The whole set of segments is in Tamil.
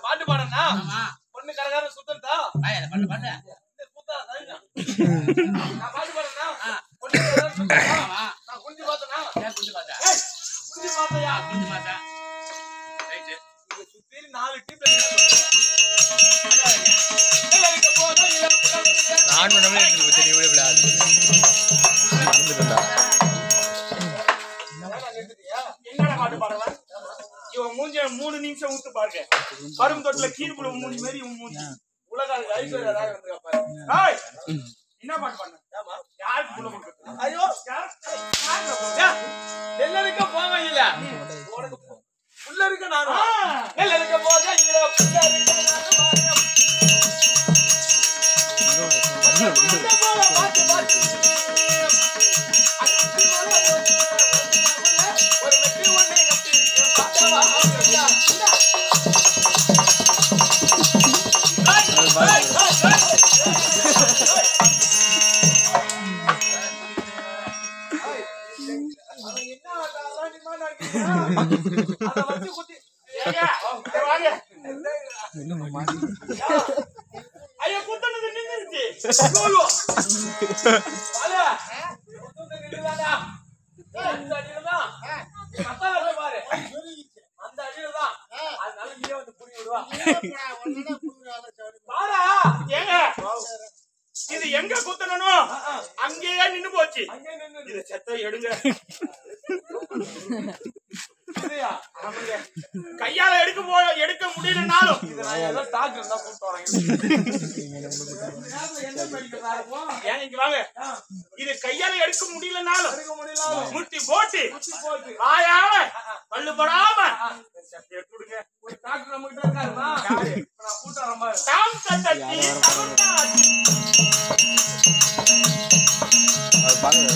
பாட்டு பாடனா பொண்ணு கரகார சுத்தா பாட்டு பாட்டு நான் பாட்டு பாடனா பொண்ணு கரகார சுத்தா நான் குஞ்சு பார்த்தனா குஞ்சு பார்த்தா குஞ்சு பார்த்தையா குஞ்சு பார்த்தா ரைட் இங்க சுத்தி 4 டீம் நான் நம்மளே எடுத்து நீ விட விடாது நடந்துடா என்னடா பாட்டு பாடுவா இவன் மூஞ்சி 3 நிமிஷம் ஊத்து பாருங்க கரும் தொட்டில கீழ்புல மூஞ்சி மாதிரி இவன் மூஞ்சி உலக ஐஸ்வர்யா ராய் வந்திருக்கா பாரு ஏய் என்ன பாட்டு பண்ண ஆமா யாருக்கு புள்ள கொடுக்க ஐயோ எல்லாருக்கு போங்க இல்ல உனக்கு புள்ள இருக்க நானு எல்லாருக்கு போங்க இல்ல புள்ள இருக்க நானு பாட்டு பாட்டு ஒரு மெட்டி ஒண்ணே கட்டி இருக்கு பாட்டவா ஐயோ குத்தனது நின்னுச்சு ஐயோ வாடா குத்தனது நின்னுடா அந்த அடியிலதான் கத்தால பாரு அந்த அடியிலதான் அதனால நீயே வந்து புடி விடுவா வாடா ஏங்க இது எங்க குத்தணும் அங்கேயே நின்னு போச்சு இத செத்த எடுங்க கையால எடுக்க முடியலனாலும் டாக்டர் தான் கூப்பிட்டு வராங்க ஏன் இங்க வாங்க இது கையால எடுக்க முடியலனாலும் முட்டி போட்டு வாயால பல்லுபடாம எடுத்துடுங்க ஒரு டாக்டர் நம்ம கிட்ட இருக்காருமா நான் கூப்பிட்டு வரேன் பாரு டாம் கட்டச்சி அது பாருங்க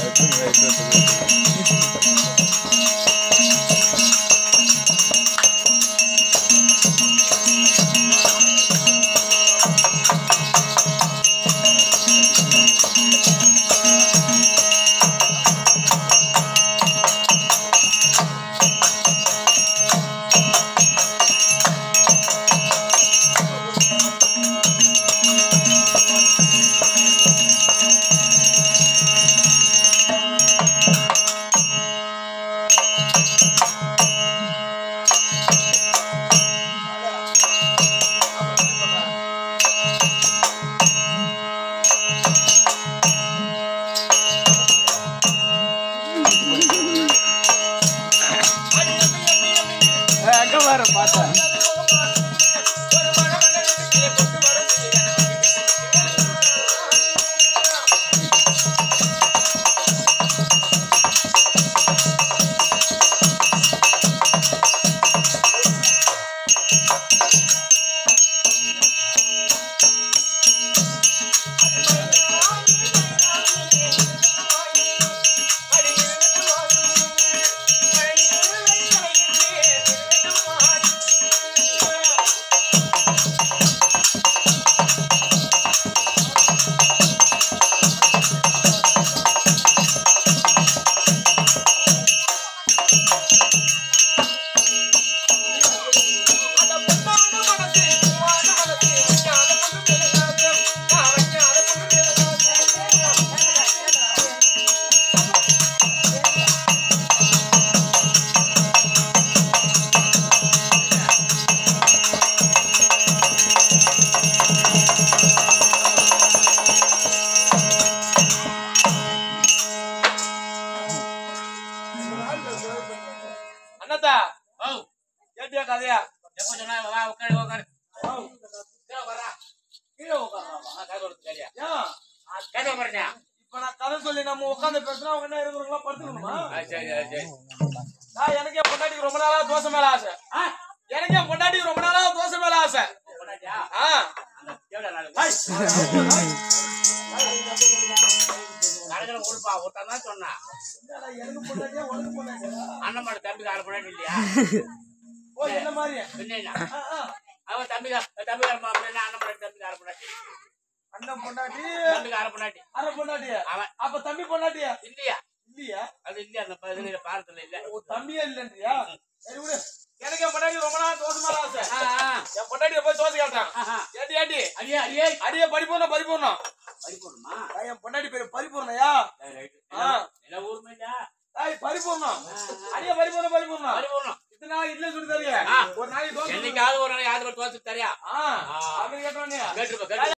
எனக்கே பொண்டாட்டிக்கு ரொம்ப நாளா தோசை மேல ஆசை ஓ என்ன மாதிரி என்ன அவன் தம்பிக்கார மாப்பிள்ளை அண்ணன் பொண்டாட்டி தம்பிக்கார பொண்டாட்டி அண்ணன் பொண்டாட்டி தம்பிக்கார பொண்டாட்டி அரை பொண்டாட்டி அவன் அப்ப தம்பி பொண்டாட்டியா இல்லையா இல்லையா அது இல்லையா அந்த பதினேழு பாரத்துல இல்ல தம்பியே இல்லன்றியா சரி விடு எனக்கு என் பொண்டாட்டி ரொம்ப நாள் தோசை ஆசை என் பொண்டாட்டிய போய் தோசை கேட்டான் ஏடி ஏடி அடியே அடியே அடியே பரிபூர்ணம் பரிபூர்ணமா என் பொண்டாட்டி பேரு பரிபூர்ணையா என்ன ஊருமே இல்ல பரிபூர்ணம் அடியே பரிபூர்ணம் பரிபூர்ணம் பரிபூர்ணம் இத்தனை நாள் இல்ல சொல்லி தரியா ஒரு நாளைக்கு தோசை என்னைக்காவது ஒரு நாளைக்கு யாவது தோசை தரியா அப்படின்னு கேட்டோன்னே கேட்டுருப்ப